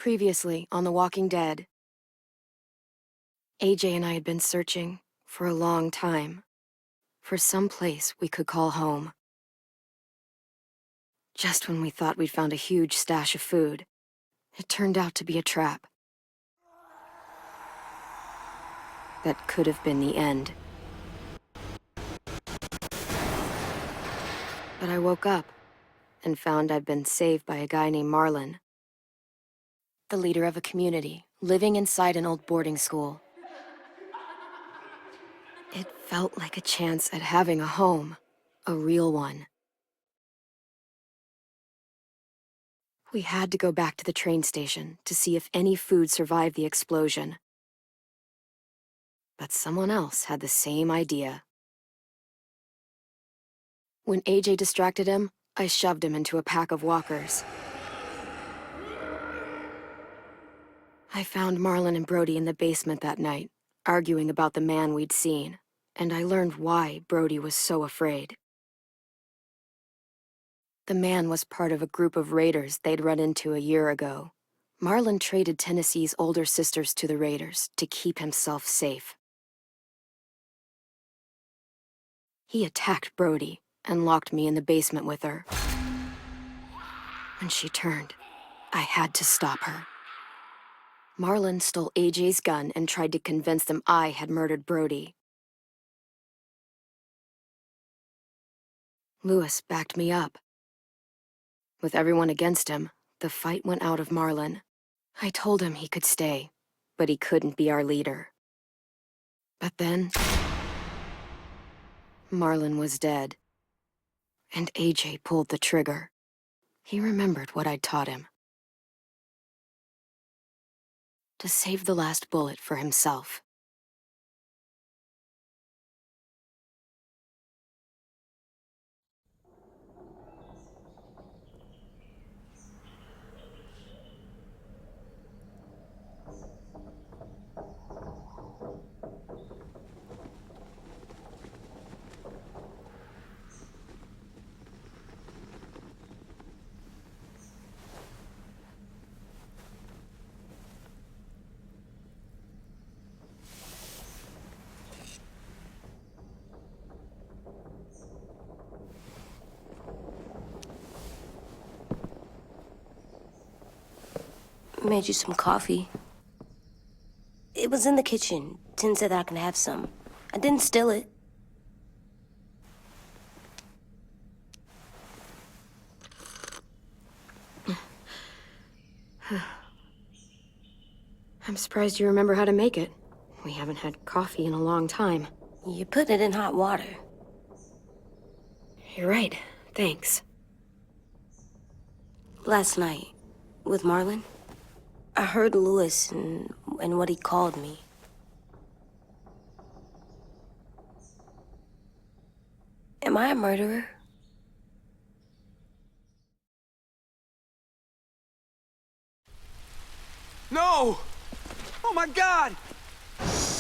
Previously on The Walking Dead, AJ and I had been searching for a long time for some place we could call home. Just when we thought we'd found a huge stash of food, it turned out to be a trap. That could have been the end. But I woke up and found I'd been saved by a guy named Marlon, the leader of a community living inside an old boarding school. It felt like a chance at having a home, a real one. We had to go back to the train station to see if any food survived the explosion. But someone else had the same idea. When AJ distracted him, I shoved him into a pack of walkers. I found Marlon and Brody in the basement that night, arguing about the man we'd seen, and I learned why Brody was so afraid. The man was part of a group of raiders they'd run into a year ago. Marlon traded Tennessee's older sisters to the raiders to keep himself safe. He attacked Brody and locked me in the basement with her. When she turned, I had to stop her. Marlon stole AJ's gun and tried to convince them I had murdered Brody. Lewis backed me up. With everyone against him, the fight went out of Marlon. I told him he could stay, but he couldn't be our leader. But then, Marlon was dead, and AJ pulled the trigger. He remembered what I'd taught him. To save the last bullet for himself. Made you some coffee. It was in the kitchen. Tin said that I can have some. I didn't steal it. I'm surprised you remember how to make it. We haven't had coffee in a long time. You put it in hot water. You're right. Thanks. Last night, with Marlon, I heard Lewis and what he called me. Am I a murderer? No! Oh my God!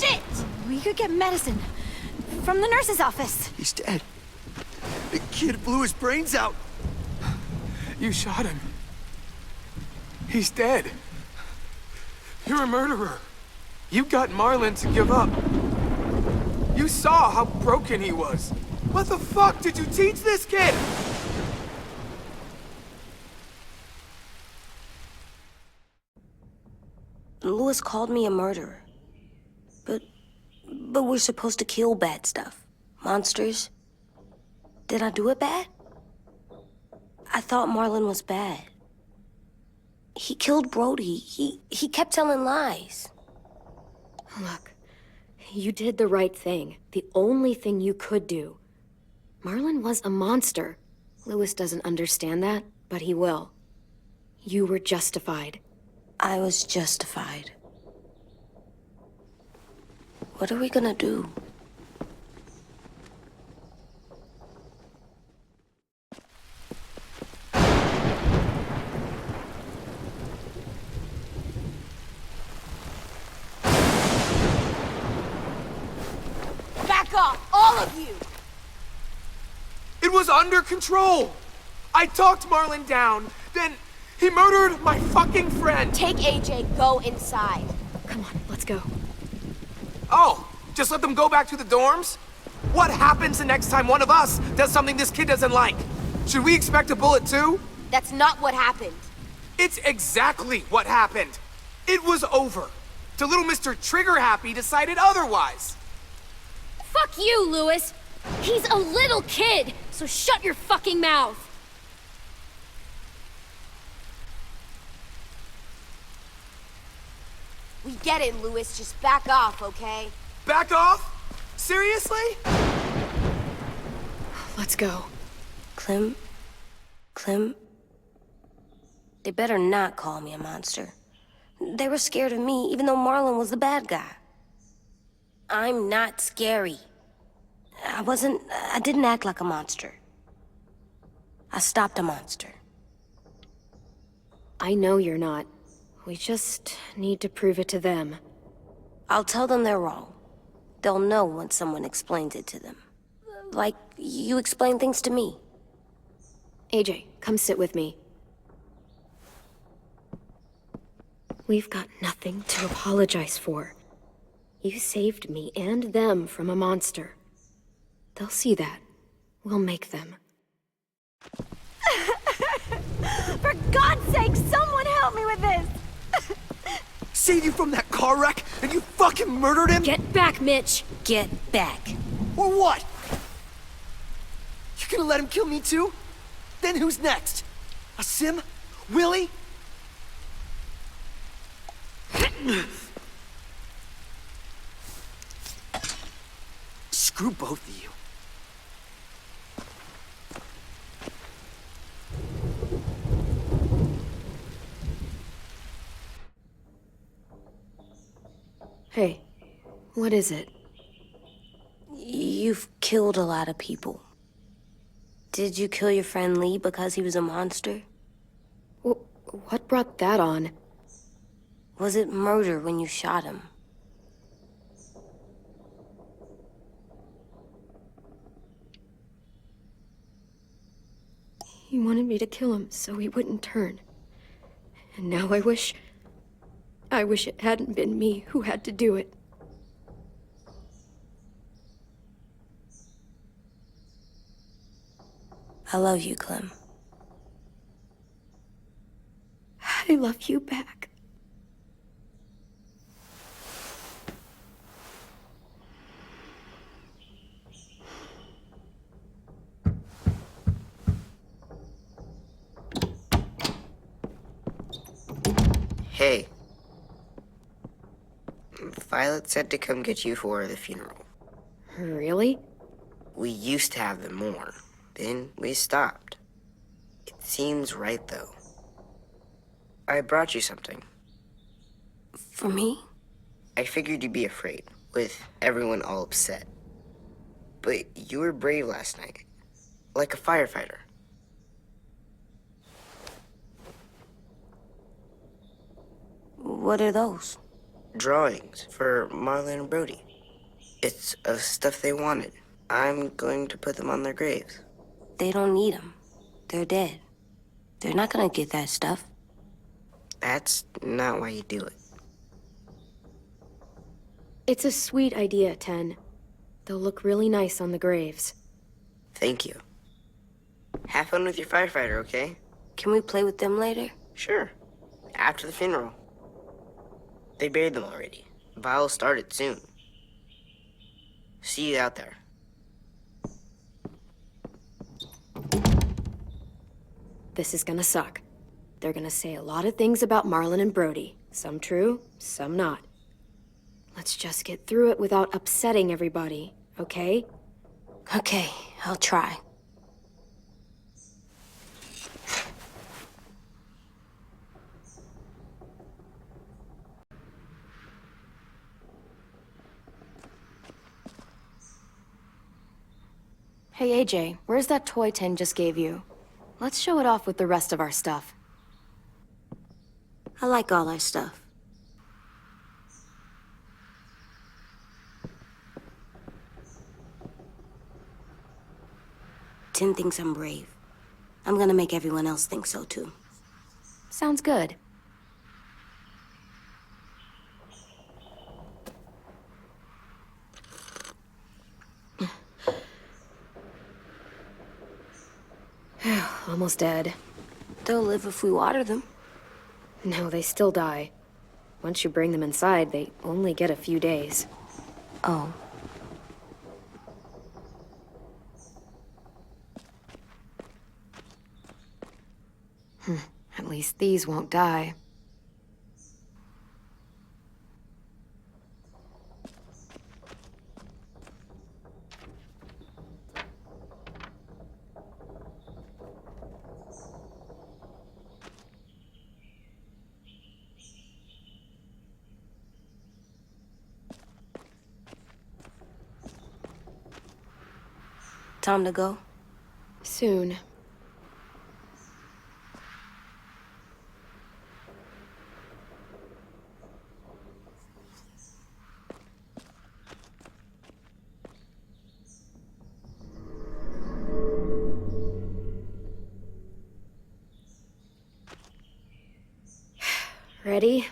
Shit! We could get medicine from the nurse's office. He's dead. The kid blew his brains out. You shot him. He's dead. You're a murderer. You got Marlon to give up. You saw how broken he was. What the fuck did you teach this kid? Lewis called me a murderer. But we're supposed to kill bad stuff. Monsters. Did I do it bad? I thought Marlon was bad. He killed Brody. He kept telling lies. Look, you did the right thing. The only thing you could do. Marlon was a monster. Lewis doesn't understand that, but he will. You were justified. I was justified. What are we gonna do? Back off, all of you! It was under control. I talked Marlon down, then He murdered my fucking friend! Take AJ, go inside. Come on, let's go. Oh, just let them go back to the dorms? What happens the next time one of us does something this kid doesn't like? Should we expect a bullet too? That's not what happened. It's exactly what happened. It was over. Till little Mr. Trigger Happy decided otherwise. Fuck you, Lewis! He's a little kid, so shut your fucking mouth! We get it, Lewis. Just back off, okay? Back off? Seriously? Let's go. Clem? They better not call me a monster. They were scared of me, even though Marlon was the bad guy. I'm not scary. I didn't act like a monster. I stopped a monster. I know you're not. We just need to prove it to them. I'll tell them they're wrong. They'll know when someone explains it to them. Like you explain things to me. AJ, come sit with me. We've got nothing to apologize for. You saved me and them from a monster. They'll see that. We'll make them. For God's sake, someone help me with this! Saved you from that car wreck, and you fucking murdered him? Get back, Mitch! Get back. Or what? You gonna let him kill me too? Then who's next? A Sim? Willie? Screw both of you. Hey, what is it? You've killed a lot of people. Did you kill your friend Lee because he was a monster? What brought that on? Was it murder when you shot him? He wanted me to kill him so he wouldn't turn. And now I wish it hadn't been me who had to do it. I love you, Clem. I love you back. Hey. Violet said to come get you for the funeral. Really? We used to have them more. Then we stopped. It seems right, though. I brought you something. For me? I figured you'd be afraid, with everyone all upset. But you were brave last night. Like a firefighter. What are those? Drawings for Marlon and Brody. It's of stuff they wanted. I'm going to put them on their graves. They don't need them. They're dead. They're not gonna get that stuff. That's not why you do it. It's a sweet idea, Ten. They'll look really nice on the graves. Thank you. Have fun with your firefighter, okay? Can we play with them later? Sure. After the funeral. They buried them already. Vile'll start it soon. See you out there. This is gonna suck. They're gonna say a lot of things about Marlon and Brody. Some true, some not. Let's just get through it without upsetting everybody, okay? Okay, I'll try. Hey, AJ, where's that toy Ten just gave you? Let's show it off with the rest of our stuff. I like all our stuff. Tim thinks I'm brave. I'm gonna make everyone else think so too. Sounds good. Almost dead. They'll live if we water them. No, they still die. Once you bring them inside, they only get a few days. Oh. At least these won't die. Time to go? Soon. Ready?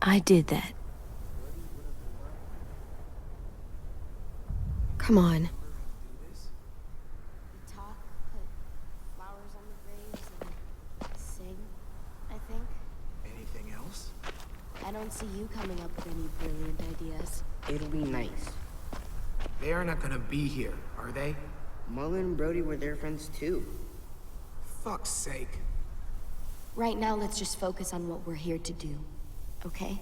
I did that. Come on. We talk, put flowers on the graves, and sing, I think. Anything else? I don't see you coming up with any brilliant ideas. It'll be nice. They are not gonna be here, are they? Marlon and Brody were their friends too. Fuck's sake. Right now, let's just focus on what we're here to do, okay?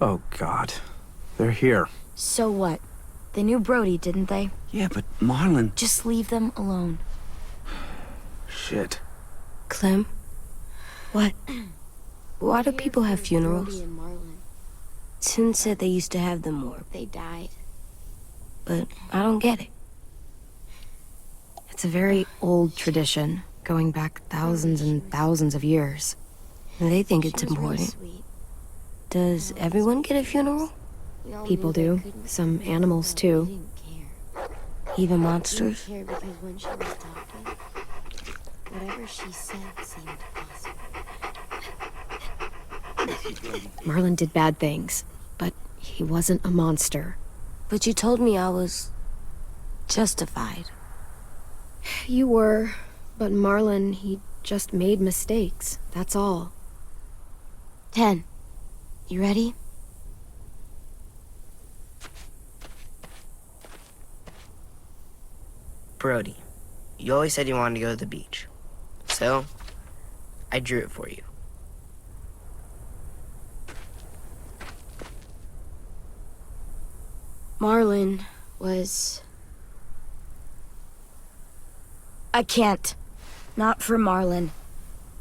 Oh, God. They're here. So what? They knew Brody, didn't they? Yeah, but Marlon... Just leave them alone. Shit. Clem? What? Why do people have funerals? Brody and Marlon. Sin said they used to have them more, They died. but I don't get it. It's a very old tradition, going back thousands and thousands of years. They think it's She was really important. sweet. Does everyone get a funeral? We all People knew they do. couldn't Some stay, animals, but too. We didn't care. Even We monsters? didn't care because when she was talking, whatever she said seemed possible. Marlon did bad things, but he wasn't a monster. But you told me I was justified. You were, but Marlon, he just made mistakes, that's all. 10. You ready? Brody, you always said you wanted to go to the beach. So, I drew it for you. Marlon was... I can't. Not for Marlon.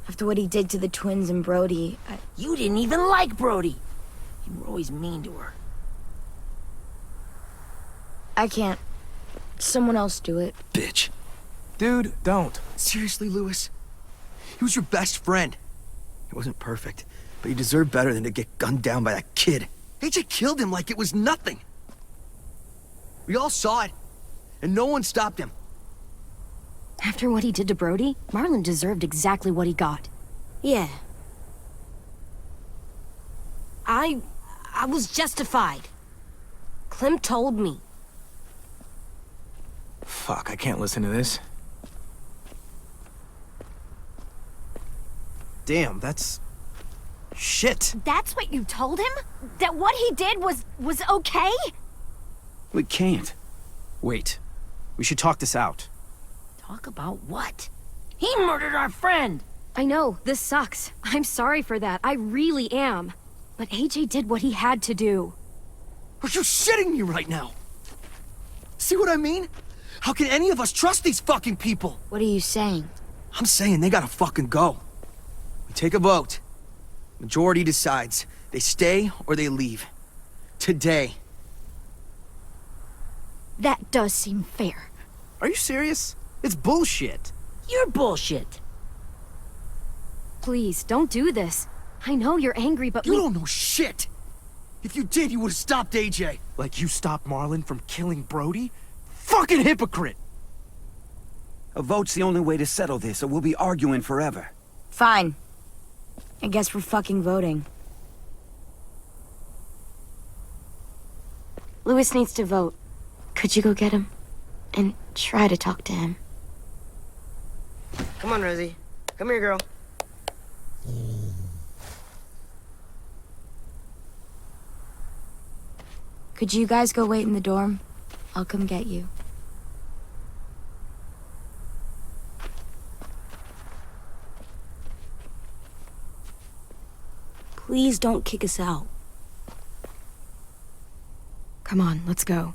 After what he did to the twins and Brody, You didn't even like Brody. You were always mean to her. I can't. Someone else do it. Bitch. Dude, don't. Seriously, Lewis? He was your best friend. He wasn't perfect, but he deserved better than to get gunned down by that kid. AJ killed him like it was nothing. We all saw it, and no one stopped him. After what he did to Brody, Marlon deserved exactly what he got. Yeah. I was justified. Clem told me. Fuck, I can't listen to this. Damn, that's... shit. That's what you told him? That what he did was okay? We can't. Wait. We should talk this out. Talk about what? He murdered our friend! I know, this sucks. I'm sorry for that. I really am. But AJ did what he had to do. Are you shitting me right now? See what I mean? How can any of us trust these fucking people? What are you saying? I'm saying they gotta fucking go. We take a vote. Majority decides. They stay or they leave. Today. That does seem fair. Are you serious? It's bullshit. You're bullshit. Please, don't do this. I know you're angry, but You don't know shit! If you did, you would've stopped AJ. Like you stopped Marlon from killing Brody? Fucking hypocrite! A vote's the only way to settle this, or we'll be arguing forever. Fine. I guess we're fucking voting. Louis needs to vote. Could you go get him? And try to talk to him. Come on, Rosie. Come here, girl. Could you guys go wait in the dorm? I'll come get you. Please don't kick us out. Come on, let's go.